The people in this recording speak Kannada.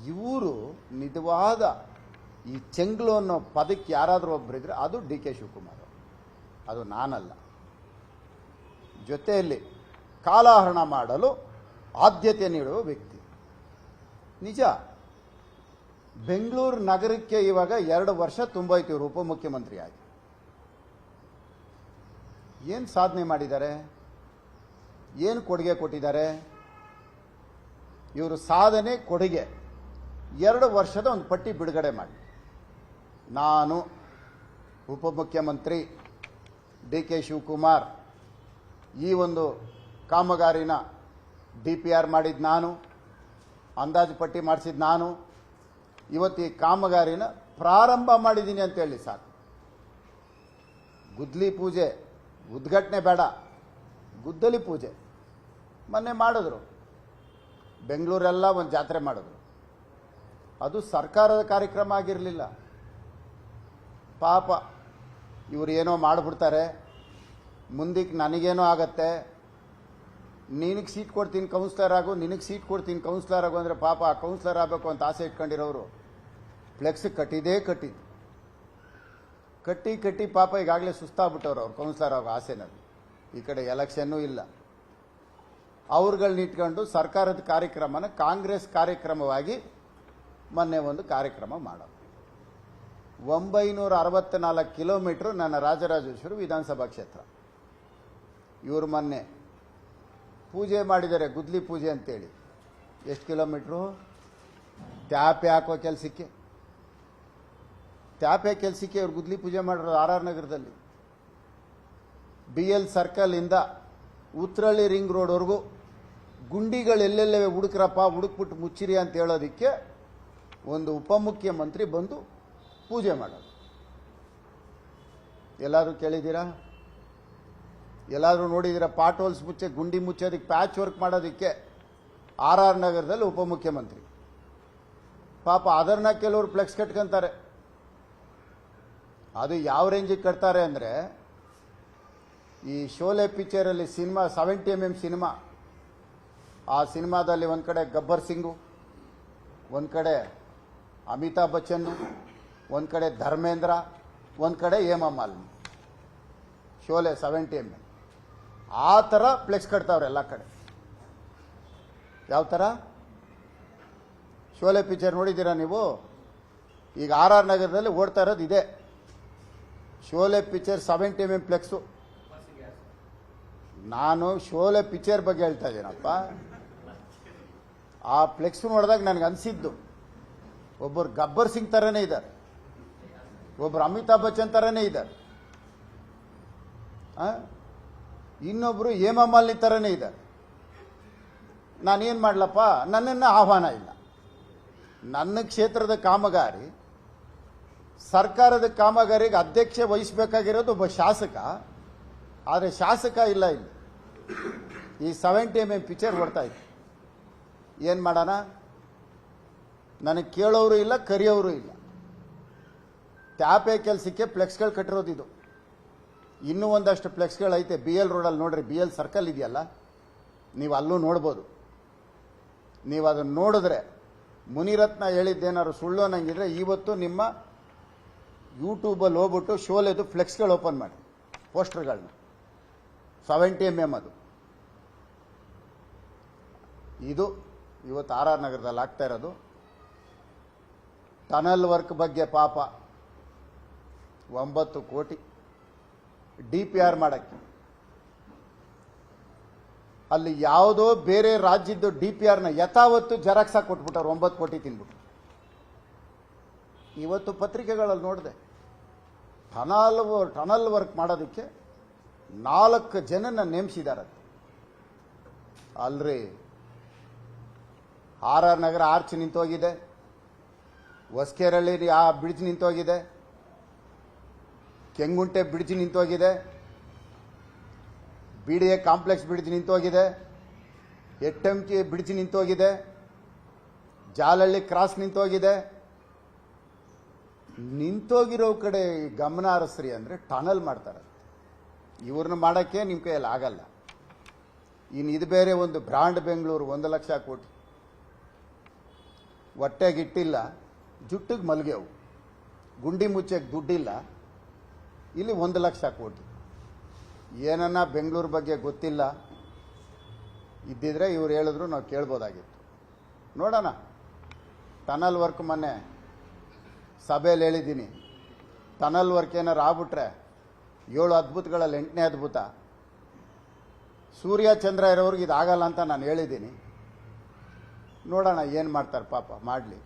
ಇವರು ನಿಜವಾದ ಈ ಚೆಂಗ್ಲು ಅನ್ನೋ ಪದಕ್ಕೆ ಯಾರಾದರೂ ಒಬ್ಬರಿದ್ರೆ ಅದು ಡಿ ಕೆ ಶಿವಕುಮಾರ್, ಅದು ನಾನಲ್ಲ. ಜೊತೆಯಲ್ಲಿ ಕಾಲಹರಣ ಮಾಡಲು ಆದ್ಯತೆ ನೀಡುವ ವ್ಯಕ್ತಿ. ನಿಜ, ಬೆಂಗಳೂರು ನಗರಕ್ಕೆ ಇವಾಗ 2 ವರ್ಷ ತುಂಬೋಯ್ತು ಇವರು ಉಪಮುಖ್ಯಮಂತ್ರಿ ಆಗಿ. ಏನು ಸಾಧನೆ ಮಾಡಿದ್ದಾರೆ, ಏನು ಕೊಡುಗೆ ಕೊಟ್ಟಿದ್ದಾರೆ? ಇವರು ಸಾಧನೆ ಕೊಡುಗೆ 2 ವರ್ಷದ ಒಂದು ಪಟ್ಟಿ ಬಿಡುಗಡೆ ಮಾಡಿ. ನಾನು ಉಪಮುಖ್ಯಮಂತ್ರಿ ಡಿ ಕೆ ಶಿವಕುಮಾರ್, ಈ ಒಂದು ಕಾಮಗಾರಿನ DPR ಮಾಡಿದ್ದು ನಾನು, ಅಂದಾಜು ಪಟ್ಟಿ ಮಾಡಿಸಿದ್ದು ನಾನು, ಇವತ್ತು ಈ ಕಾಮಗಾರಿನ ಪ್ರಾರಂಭ ಮಾಡಿದ್ದೀನಿ ಅಂತೇಳಿ ಸಾಕು. ಗುದ್ದಲಿ ಪೂಜೆ ಉದ್ಘಾಟನೆ ಬೇಡ, ಗುದ್ದಲಿ ಪೂಜೆ ಮೊನ್ನೆ ಮಾಡಿದ್ರು. ಬೆಂಗಳೂರೆಲ್ಲ ಒಂದು ಜಾತ್ರೆ ಮಾಡಿದ್ರು. ಅದು ಸರ್ಕಾರದ ಕಾರ್ಯಕ್ರಮ ಆಗಿರಲಿಲ್ಲ. ಪಾಪ ಇವರು ಏನೋ ಮಾಡಿಬಿಡ್ತಾರೆ, ಮುಂದಕ್ಕೆ ನನಗೇನೋ ಆಗತ್ತೆ, ನಿನಗೆ ಸೀಟ್ ಕೊಡ್ತೀನಿ ಕೌನ್ಸಿಲರ್ ಆಗು, ನಿನಗೆ ಸೀಟ್ ಕೊಡ್ತೀನಿ ಕೌನ್ಸಿಲರ್ ಆಗು ಅಂದರೆ ಪಾಪ ಆ ಕೌನ್ಸಿಲರ್ ಆಗಬೇಕು ಅಂತ ಆಸೆ ಇಟ್ಕೊಂಡಿರೋರು ಫ್ಲೆಕ್ಸ್ ಕಟ್ಟಿದೇ ಕಟ್ಟಿದ್ದು. ಕಟ್ಟಿ ಪಾಪ ಈಗಾಗಲೇ ಸುಸ್ತಾಗ್ಬಿಟ್ಟವ್ರು ಅವ್ರು ಕೌನ್ಸಿಲರ್ ಆಗೋ ಆಸೆನಲ್ಲಿ. ಈ ಕಡೆ ಎಲೆಕ್ಷನ್ನೂ ಇಲ್ಲ. ಅವ್ರುಗಳನ್ನ ಇಟ್ಕೊಂಡು ಸರ್ಕಾರದ ಕಾರ್ಯಕ್ರಮನ ಕಾಂಗ್ರೆಸ್ ಕಾರ್ಯಕ್ರಮವಾಗಿ ಮೊನ್ನೆ ಒಂದು ಕಾರ್ಯಕ್ರಮ ಮಾಡೋದು. 964 ಕಿಲೋಮೀಟ್ರು ನನ್ನ ರಾಜರಾಜೇಶ್ವರಿ ವಿಧಾನಸಭಾ ಕ್ಷೇತ್ರ. ಇವರು ಮೊನ್ನೆ ಪೂಜೆ ಮಾಡಿದ್ದಾರೆ, ಗುದ್ಲಿ ಪೂಜೆ ಅಂತೇಳಿ. ಎಷ್ಟು ಕಿಲೋಮೀಟ್ರು? ಟ್ಯಾಪೆ ಹಾಕೋ ಕೆಲಸಕ್ಕೆ ಇವ್ರು ಗುದ್ಲಿ ಪೂಜೆ ಮಾಡಿರೋದು RR ನಗರದಲ್ಲಿ. BL ಸರ್ಕಲ್ ಇಂದ ಉತ್ರಳ್ಳಿ ರಿಂಗ್ ರೋಡ್ವರೆಗೂ ಗುಂಡಿಗಳು ಎಲ್ಲೆಲ್ಲೇ ಹುಡುಕ್ರಪ್ಪ, ಹುಡುಕ್ಬಿಟ್ಟು ಮುಚ್ಚಿರಿ ಅಂತ ಹೇಳೋದಕ್ಕೆ ಒಂದು ಉಪಮುಖ್ಯಮಂತ್ರಿ ಬಂದು ಪೂಜೆ ಮಾಡೋದು. ಎಲ್ಲಾದರೂ ಕೇಳಿದ್ದೀರಾ? ಎಲ್ಲಾದರೂ ನೋಡಿದ್ದೀರಾ? ಪಾಟ್ ಹೋಲ್ಸ್ ಗುಂಡಿ ಮುಚ್ಚೋದಕ್ಕೆ, ಪ್ಯಾಚ್ ವರ್ಕ್ ಮಾಡೋದಕ್ಕೆ RR ನಗರದಲ್ಲಿ ಉಪಮುಖ್ಯಮಂತ್ರಿ. ಪಾಪ ಅದನ್ನ ಕೆಲವರು ಫ್ಲೆಕ್ಸ್ ಕಟ್ಕೊಂತಾರೆ. ಅದು ಯಾವ ರೇಂಜಿಗೆ ಕಟ್ತಾರೆ ಅಂದರೆ, ಈ ಶೋಲೆ ಪಿಕ್ಚರಲ್ಲಿ ಸಿನಿಮಾ 70mm ಸಿನಿಮಾ, ಆ ಸಿನಿಮಾದಲ್ಲಿ ಒಂದು ಕಡೆ ಗಬ್ಬರ್ ಸಿಂಗು, ಒಂದು ಕಡೆ ಅಮಿತಾಬ್ ಬಚ್ಚನ್, ಒಂದು ಕಡೆ ಧರ್ಮೇಂದ್ರ, ಒಂದು ಕಡೆ ಹೇಮಾ ಮಾಲಿನಿ. ಶೋಲೆ 70mm ಆ ಥರ ಫ್ಲೆಕ್ಸ್ ಕಟ್ತಾವ್ರೆ ಎಲ್ಲ ಕಡೆ. ಯಾವ ಥರ? ಶೋಲೆ ಪಿಕ್ಚರ್ ನೋಡಿದ್ದೀರಾ ನೀವು? ಈಗ RR ನಗರದಲ್ಲಿ ಓಡ್ತಾ ಇರೋದು ಇದೆ. Sholay picture 70mm flakes. ನಾನು ಶೋಲೆ ಪಿಕ್ಚರ್ ಬಗ್ಗೆ ಹೇಳ್ತಾ ಇದ್ದೀನಪ್ಪ. ಆ ಫ್ಲೆಕ್ಸ್ ನೋಡಿದಾಗ ನನಗೆ ಅನಿಸಿದ್ದು, ಒಬ್ಬರು ಗಬ್ಬರ್ ಸಿಂಗ್ ಥರನೇ ಇದ್ದಾರೆ, ಒಬ್ಬರು ಅಮಿತಾಬ್ ಬಚ್ಚನ್ ಥರನೇ ಇದ್ದಾರೆ, ಇನ್ನೊಬ್ಬರು ಹೇಮಾ ಮಾಲಿನಿ ಥರನೇ ಇದ್ದಾರೆ. ನಾನೇನು ಮಾಡಲಪ್ಪ, ನನ್ನನ್ನು ಆಹ್ವಾನ ಇಲ್ಲ. ನನ್ನ ಕ್ಷೇತ್ರದ ಕಾಮಗಾರಿ, ಸರ್ಕಾರದ ಕಾಮಗಾರಿಗೆ ಅಧ್ಯಕ್ಷೆ ವಹಿಸಬೇಕಾಗಿರೋದು ಒಬ್ಬ ಶಾಸಕ. ಆದರೆ ಶಾಸಕ ಇಲ್ಲ ಇಲ್ಲಿ. ಈ 70mm ಪಿಕ್ಚರ್ ಓಡ್ತಾ ಇತ್ತು. ಏನು ಮಾಡೋಣ? ನನಗೆ ಕೇಳೋರು ಇಲ್ಲ, ಕರೆಯೋರು ಇಲ್ಲ. ಟ್ಯಾಪೆ ಕೆಲಸಕ್ಕೆ ಫ್ಲೆಕ್ಸ್ಗಳು ಕಟ್ಟಿರೋದಿದು. ಇನ್ನೂ ಒಂದಷ್ಟು ಫ್ಲೆಕ್ಸ್ಗಳು ಐತೆ BL ರೋಡಲ್ಲಿ. ನೋಡ್ರಿ, BL ಸರ್ಕಲ್ ಇದೆಯಲ್ಲ, ನೀವು ಅಲ್ಲೂ ನೋಡ್ಬೋದು. ನೀವು ಅದನ್ನು ನೋಡಿದ್ರೆ ಮುನಿರತ್ನ ಹೇಳಿದ್ದೇನಾದ್ರು ಸುಳ್ಳು ಅನ್ನಂಗಿದ್ರೆ ಇವತ್ತು ನಿಮ್ಮ ಯೂಟ್ಯೂಬಲ್ಲಿ ಹೋಗ್ಬಿಟ್ಟು ಶೋಲೆದು ಫ್ಲೆಕ್ಸ್ಗಳು ಓಪನ್ ಮಾಡಿ, ಪೋಸ್ಟರ್ಗಳನ್ನ. 70mm ಅದು. ಇದು ಇವತ್ತು RR ನಗರದಲ್ಲಿ ಆಗ್ತಾ ಇರೋದು. ಟನಲ್ ವರ್ಕ್ ಬಗ್ಗೆ ಪಾಪ 9 ಕೋಟಿ DPR ಮಾಡಕ್ಕೆ. ಅಲ್ಲಿ ಯಾವುದೋ ಬೇರೆ ರಾಜ್ಯದ್ದು DPRನ ಯಥಾವತ್ತು ಜೆರಾಕ್ಸ್ ಹಾಕಿ ಕೊಟ್ಬಿಟ್ಟವ್ರು 9 ಕೋಟಿ ತಿನ್ಬಿಟ್ಟು. ಇವತ್ತು ಪತ್ರಿಕೆಗಳಲ್ಲಿ ನೋಡಿದೆ, ಟನಲ್ ವರ್ಕ್ ಮಾಡೋದಕ್ಕೆ 4 ಜನನ ನೇಮಿಸಿದ್ದಾರೆ. ಅಲ್ರಿ, RR ನಗರ ಆರ್ಚ್ ನಿಂತೋಗಿದೆ, ಹೊಸಕೆರಳ್ಳಿ ಆ ಬ್ರಿಡ್ಜ್ ನಿಂತೋಗಿದೆ, ಕೆಂಗುಂಟೆ ಬ್ರಿಡ್ಜ್ ನಿಂತೋಗಿದೆ, BDA ಕಾಂಪ್ಲೆಕ್ಸ್ ಬ್ರಿಡ್ಜ್ ನಿಂತೋಗಿದೆ, HMT ಬ್ರಿಡ್ಜ್ ನಿಂತೋಗಿದೆ, ಜಾಲಹಳ್ಳಿ ಕ್ರಾಸ್ ನಿಂತೋಗಿದೆ. ನಿಂತೋಗಿರೋ ಕಡೆ ಗಮನ ಹರಿಸ್ರಿ ಅಂದರೆ ಟನಲ್ ಮಾಡ್ತಾರೆ. ಇವ್ರನ್ನ ಮಾಡೋಕ್ಕೆ ನಿಮ್ಮ ಕೈಯಲ್ಲಿ ಆಗಲ್ಲ. ಇನ್ನು ಇದು ಬೇರೆ ಒಂದು ಬ್ರಾಂಡ್ ಬೆಂಗಳೂರು 1 ಲಕ್ಷ ಕೋಟಿ. ಹೊಟ್ಟೆಗಿಟ್ಟಿಲ್ಲ, ಜುಟ್ಟಿಗೆ ಮಲ್ಗೆವು, ಗುಂಡಿ ಮುಚ್ಚಕ್ಕೆ ದುಡ್ಡಿಲ್ಲ, ಇಲ್ಲಿ 1,00,000 ಕೋಟಿ. ಏನನ್ನ ಬೆಂಗಳೂರು ಬಗ್ಗೆ ಗೊತ್ತಿಲ್ಲ ಇದ್ದಿದ್ರೆ ಇವ್ರು ಹೇಳಿದ್ರು ನಾವು ಕೇಳ್ಬೋದಾಗಿತ್ತು. ನೋಡೋಣ. ಟನಲ್ ವರ್ಕ್ ಮೊನ್ನೆ ಸಭೆಯಲ್ಲಿ ಹೇಳಿದ್ದೀನಿ, ಟನಲ್ ವರ್ಕ್ ಏನಾರು ಆಗ್ಬಿಟ್ರೆ 7 ಅದ್ಭುತಗಳಲ್ಲಿ 8ನೇ ಅದ್ಭುತ. ಸೂರ್ಯ ಚಂದ್ರ ಇರೋವ್ರಿಗೆ ಇದಾಗಲ್ಲ ಅಂತ ನಾನು ಹೇಳಿದ್ದೀನಿ. ನೋಡೋಣ ಏನು ಮಾಡ್ತಾರೆ, ಪಾಪ ಮಾಡಲಿ.